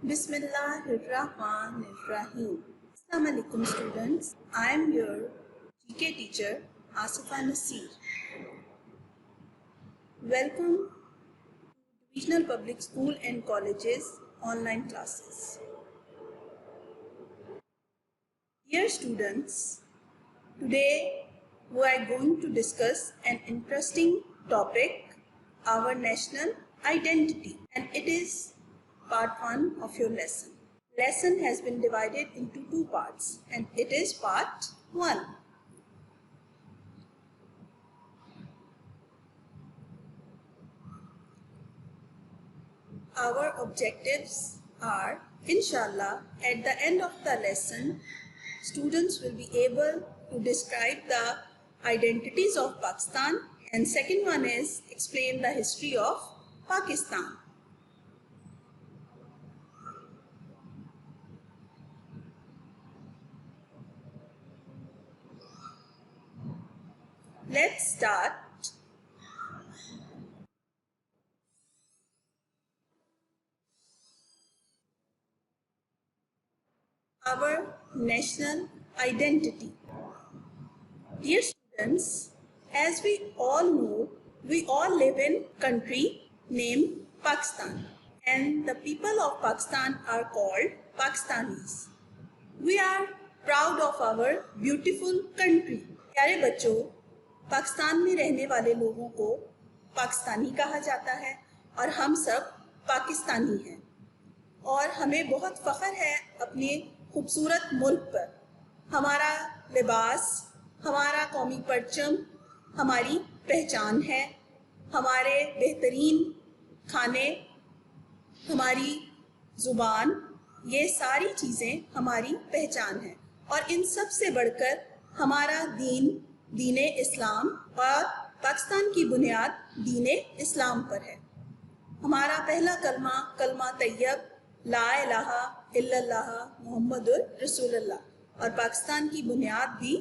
Bismillahirrahmanirrahim. Assalamu alaikum students. I am your GK teacher Asifa Nasir. Welcome to Divisional Public School and Colleges online classes. Dear students, today we are going to discuss an interesting topic, our national identity, and it is part 1 of your lesson. Lesson has been divided into 2 parts and it is part 1. Our objectives are, inshallah, at the end of the lesson, students will be able to describe the identities of Pakistan, and second one is explain the history of Pakistan. Let's start. Our national identity. Dear students, as we all know, we all live in a country named Pakistan, and the people of Pakistan are called Pakistanis. We are proud of our beautiful country. प्यारे बच्चों, पाकिस्तान में रहने वाले लोगों को पाकिस्तानी कहा जाता है और हम सब पाकिस्तानी हैं और हमें बहुत फ़ख्र है अपने खूबसूरत मुल्क पर। हमारा लिबास, हमारा कौमी परचम हमारी पहचान है, हमारे बेहतरीन खाने, हमारी ज़ुबान, ये सारी चीज़ें हमारी पहचान है और इन सब से बढ़कर हमारा दीन इस्लाम और पाकिस्तान की बुनियाद दीन इस्लाम पर है। हमारा पहला कलमा तैयब ला इलाहा इल्लल्लाह मुहम्मदुर रसूलुल्लाह और पाकिस्तान की बुनियाद भी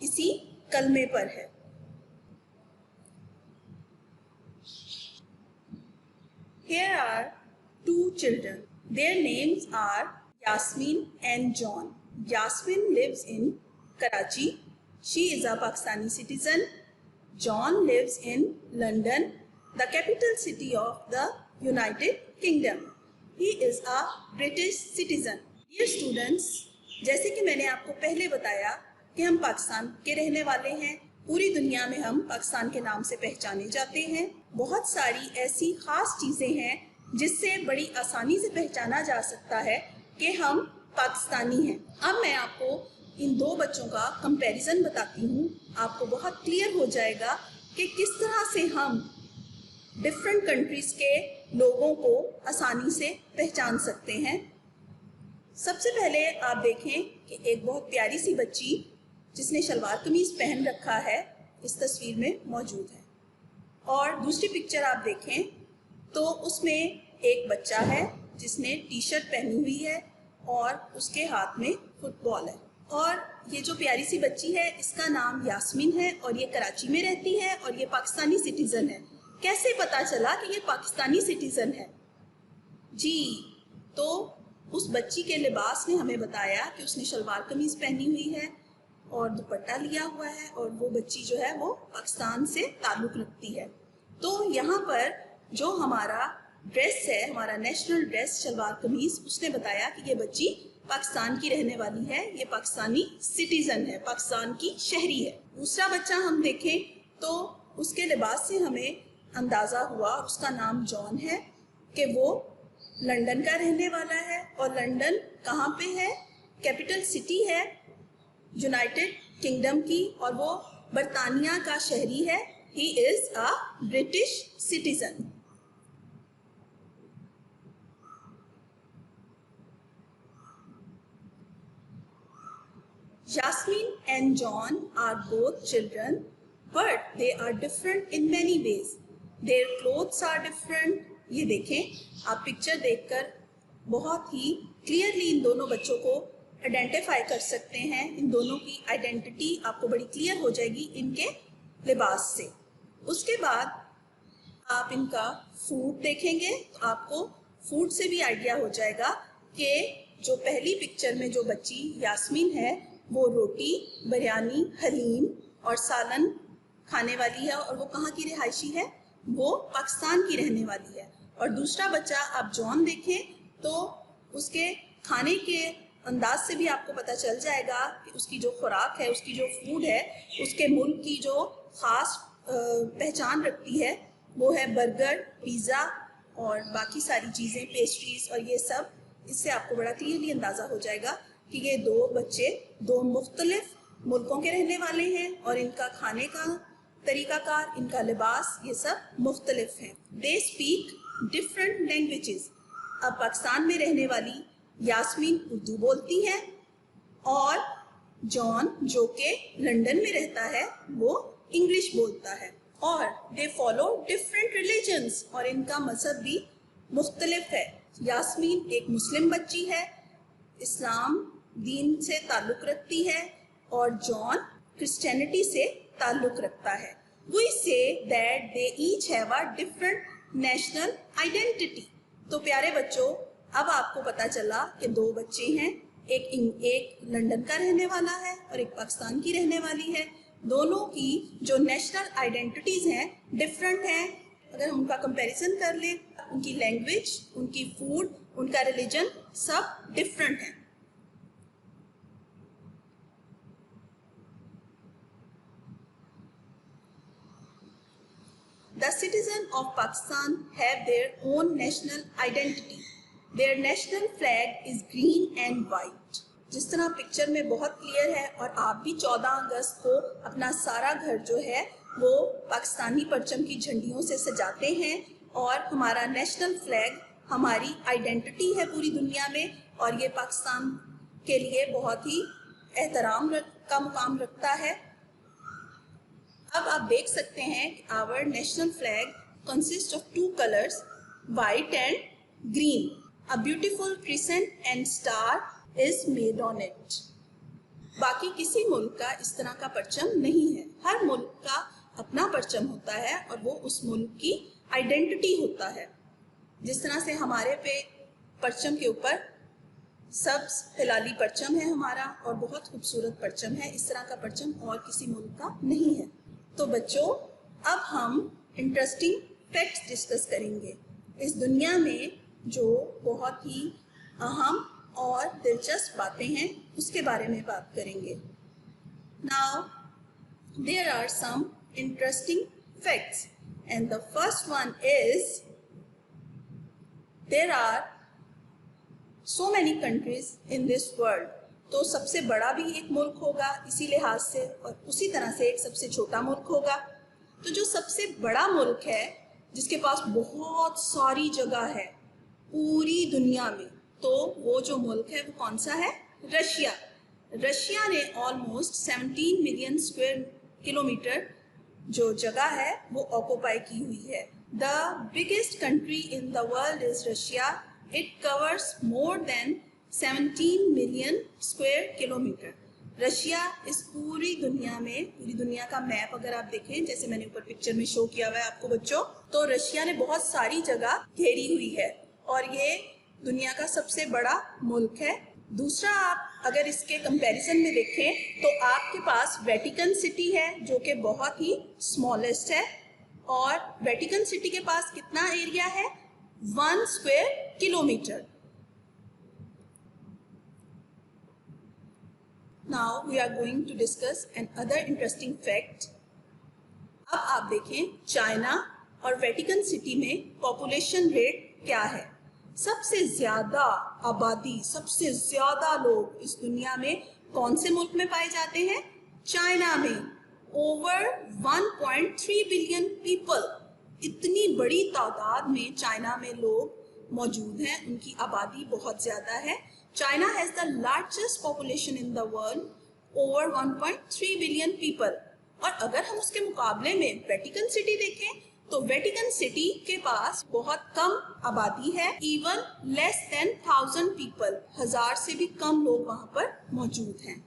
इसी कलमे पर है। Here are 2 children. Their names are Yasmin and John. Yasmin lives in Karachi. She is a Pakistani citizen. John lives in London, the capital city of the United Kingdom. He is a British citizen. Dear students, जैसे कि मैंने आपको पहले बताया कि हम पाकिस्तान के रहने वाले हैं, पूरी दुनिया में हम पाकिस्तान के नाम से पहचाने जाते हैं। बहुत सारी ऐसी ख़ास चीज़ें हैं जिससे बड़ी आसानी से पहचाना जा सकता है कि हम पाकिस्तानी हैं। अब मैं आपको इन 2 बच्चों का कंपैरिजन बताती हूँ। आपको बहुत क्लियर हो जाएगा कि किस तरह से हम डिफरेंट कंट्रीज़ के लोगों को आसानी से पहचान सकते हैं। सबसे पहले आप देखें कि एक बहुत प्यारी सी बच्ची जिसने शलवार कमीज़ पहन रखा है इस तस्वीर में मौजूद है, और दूसरी पिक्चर आप देखें तो उसमें एक बच्चा है जिसने टी शर्ट पहनी हुई है और उसके हाथ में फुटबॉल है। और ये जो प्यारी सी बच्ची है इसका नाम यास्मीन है और ये कराची में रहती है और ये पाकिस्तानी सिटीज़न है। कैसे पता चला कि ये पाकिस्तानी सिटीज़न है? जी, तो उस बच्ची के लिबास ने हमें बताया कि उसने शलवार कमीज़ पहनी हुई है और दुपट्टा लिया हुआ है और वो बच्ची जो है वो पाकिस्तान से ताल्लुक़ रखती है। तो यहाँ पर जो हमारा ड्रेस है, हमारा नेशनल ड्रेस शलवार कमीज़, उसने बताया कि ये बच्ची पाकिस्तान की रहने वाली है, ये पाकिस्तानी सिटीज़न है, पाकिस्तान की शहरी है। दूसरा बच्चा हम देखें तो उसके लिबास से हमें अंदाज़ा हुआ, उसका नाम जॉन है, कि वो लंदन का रहने वाला है। और लंदन कहाँ पे है? कैपिटल सिटी है यूनाइटेड किंगडम की और वो बरतानिया का शहरी है। He is a British citizen. Yasmin and John are both children, but they are different in many ways. Their clothes are different. ये देखें, आप पिक्चर देखकर बहुत ही क्लियरली इन दोनों बच्चों को आइडेंटिफाई कर सकते हैं। इन दोनों की आइडेंटिटी आपको बड़ी क्लियर हो जाएगी इनके लिबास से। उसके बाद आप इनका फूड देखेंगे तो आपको फूड से भी आइडिया हो जाएगा کہ जो पहली पिक्चर में जो बच्ची यास्मीन है वो रोटी, बिरयानी, हलीम और सालन खाने वाली है और वो कहाँ की रिहायशी है, वो पाकिस्तान की रहने वाली है। और दूसरा बच्चा आप जॉन देखें तो उसके खाने के अंदाज से भी आपको पता चल जाएगा कि उसकी जो खुराक है, उसकी जो फूड है, उसके मुल्क की जो ख़ास पहचान रखती है वो है बर्गर, पिज़्ज़ा और बाकी सारी चीज़ें, पेस्ट्रीज़ और ये सब। इससे आपको बड़ा क्लियरली अंदाज़ा हो जाएगा कि ये दो बच्चे दो मुख्तलिफ मुल्कों के रहने वाले हैं और इनका खाने का तरीक़ाकार, इनका लिबास, ये सब मुख्तलिफ हैं। They speak different languages. अब पाकिस्तान में रहने वाली यास्मीन उर्दू बोलती है और जॉन जो कि लंदन में रहता है वो इंग्लिश बोलता है। और दे फॉलो डिफरेंट रिलीजन्स और इनका मजहब भी मुख्तलिफ है। यास्मीन एक मुस्लिम बच्ची है, इस्लाम दीन से ताल्लुक़ रखती है और जॉन क्रिश्चियनिटी से ताल्लुक़ रखता है। We say that they each have a different national identity. तो प्यारे बच्चों, अब आपको पता चला कि दो बच्चे हैं, एक लंदन का रहने वाला है और एक पाकिस्तान की रहने वाली है। दोनों की जो नेशनल आइडेंटिटीज़ हैं डिफरेंट हैं। अगर हम उनका कंपैरिजन कर लें, उनकी लैंग्वेज, उनकी फूड, उनका रिलीजन सब डिफरेंट हैं। The citizens of Pakistan have their own national identity. Their national flag is green and white. जिस तरह पिक्चर में बहुत क्लियर है और आप भी 14 अगस्त को अपना सारा घर जो है वो पाकिस्तानी परचम की झंडियों से सजाते हैं और हमारा नेशनल फ्लैग हमारी आइडेंटिटी है पूरी दुनिया में और ये पाकिस्तान के लिए बहुत ही एहतराम का मुकाम रखता है। अब आप देख सकते हैं कि our national flag consist of 2 colours, white and green. A beautiful crescent and star is made on it. बाकी किसी मुल्क का इस तरह का परचम नहीं है। हर मुल्क का अपना परचम होता है और वो उस मुल्क की आइडेंटिटी होता है। जिस तरह से हमारे पे परचम के ऊपर सब्ज हिलाली परचम है हमारा और बहुत खूबसूरत परचम है, इस तरह का परचम और किसी मुल्क का नहीं है। तो बच्चों, अब हम इंटरेस्टिंग फैक्ट्स डिस्कस करेंगे। इस दुनिया में जो बहुत ही अहम और दिलचस्प बातें हैं उसके बारे में बात करेंगे। Now there are some interesting facts and the first one is there are so many countries in this world। तो सबसे बड़ा भी एक मुल्क होगा इसी लिहाज से और उसी तरह से एक सबसे छोटा मुल्क होगा। तो जो सबसे बड़ा मुल्क है जिसके पास बहुत सारी जगह है पूरी दुनिया में, तो वो जो मुल्क है वो कौन सा है? रशिया। रशिया ने ऑलमोस्ट 17 मिलियन स्क्वायर किलोमीटर जो जगह है वो ऑक्यूपाई की हुई है। The biggest country in the world is Russia. It covers more than 17 million square kilometer। Russia इस पूरी दुनिया का मैप अगर आप देखें, जैसे मैंने ऊपर पिक्चर में शो किया हुआ है आपको बच्चों, तो रशिया ने बहुत सारी जगह घेरी हुई है और ये दुनिया का सबसे बड़ा मुल्क है। दूसरा, आप अगर इसके कंपैरिजन में देखें तो आपके पास वेटिकन सिटी है जो कि बहुत ही स्मॉलेस्ट है और वेटिकन सिटी के पास कितना एरिया है? 1 square kilometre. Now we are going to discuss another interesting fact। अब आप देखें चाइना और वेटिकन सिटी में पॉपुलेशन रेट क्या है। सबसे ज्यादा आबादी, सबसे ज्यादा लोग इस दुनिया में कौन से मुल्क में पाए जाते हैं? चाइना में। ओवर 1.3 बिलियन पीपल, इतनी बड़ी तादाद में चाइना में लोग मौजूद हैं, उनकी आबादी बहुत ज़्यादा है। China has the largest population in the world, over 1.3 billion people. और अगर हम उसके मुकाबले में वेटिकन सिटी देखें तो वेटिकन सिटी के पास बहुत कम आबादी है, इवन लेस देन 1000 पीपल, 1000 से भी कम लोग वहाँ पर मौजूद हैं।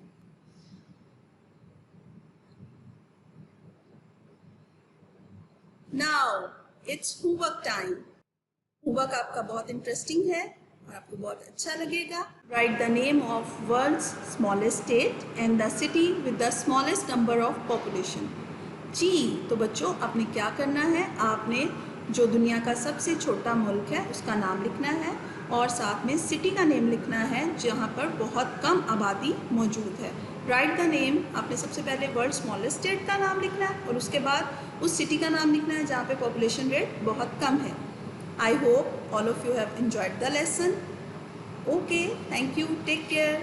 Now it's homework time. Homework आपका बहुत इंटरेस्टिंग है اور آپ کو بہت اچھا لگے گا. Write the name of world's smallest state and the city with the smallest number of population. جی تو بچوں آپ نے کیا کرنا ہے, آپ نے جو دنیا کا سب سے چھوٹا ملک ہے اس کا نام لکھنا ہے اور ساتھ میں سٹی کا نیم لکھنا ہے جہاں پر بہت کم آبادی موجود ہے. رائٹ دا نیم, آپ نے سب سے پہلے ورلڈ اسمالسٹ اسٹیٹ کا نام لکھنا ہے اور اس کے بعد اس سٹی کا نام لکھنا ہے جہاں پہ پاپولیشن ریٹ بہت کم ہے. I hope all of you have enjoyed the lesson. Okay, thank you. Take care.